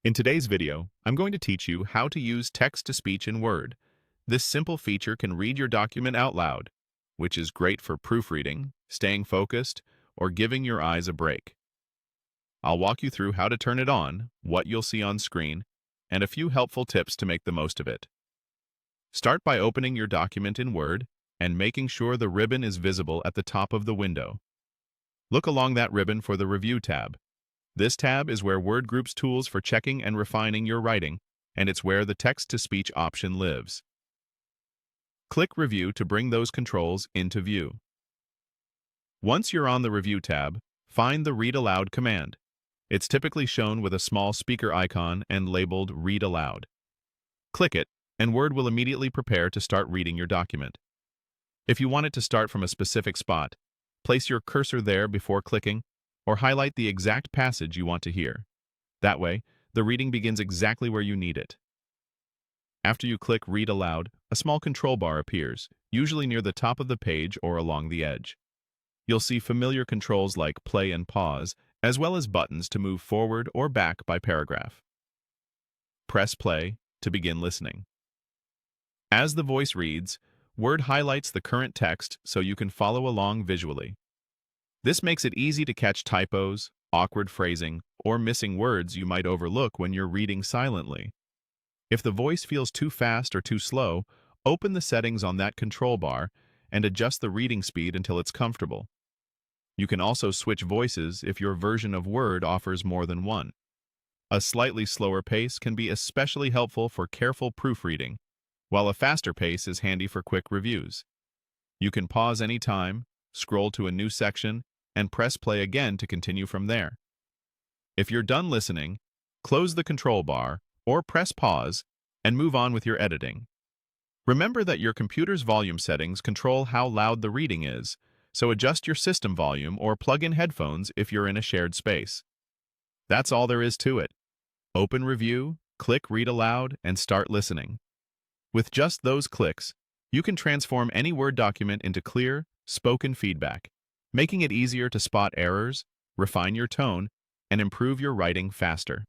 In today's video, I'm going to teach you how to use text-to-speech in Word. This simple feature can read your document out loud, which is great for proofreading, staying focused, or giving your eyes a break. I'll walk you through how to turn it on, what you'll see on screen, and a few helpful tips to make the most of it. Start by opening your document in Word and making sure the ribbon is visible at the top of the window. Look along that ribbon for the Review tab. This tab is where Word groups tools for checking and refining your writing, and it's where the text-to-speech option lives. Click Review to bring those controls into view. Once you're on the Review tab, find the Read Aloud command. It's typically shown with a small speaker icon and labeled Read Aloud. Click it, and Word will immediately prepare to start reading your document. If you want it to start from a specific spot, place your cursor there before clicking, or highlight the exact passage you want to hear. That way, the reading begins exactly where you need it. After you click Read Aloud, a small control bar appears, usually near the top of the page or along the edge. You'll see familiar controls like play and pause, as well as buttons to move forward or back by paragraph. Press play to begin listening. As the voice reads, Word highlights the current text so you can follow along visually. This makes it easy to catch typos, awkward phrasing, or missing words you might overlook when you're reading silently. If the voice feels too fast or too slow, open the settings on that control bar and adjust the reading speed until it's comfortable. You can also switch voices if your version of Word offers more than one. A slightly slower pace can be especially helpful for careful proofreading, while a faster pace is handy for quick reviews. You can pause anytime, scroll to a new section, and press play again to continue from there. If you're done listening, close the control bar or press pause and move on with your editing. Remember that your computer's volume settings control how loud the reading is, so adjust your system volume or plug in headphones if you're in a shared space. That's all there is to it. Open Review, click Read Aloud, and start listening. With just those clicks, you can transform any Word document into clear, spoken feedback, making it easier to spot errors, refine your tone, and improve your writing faster.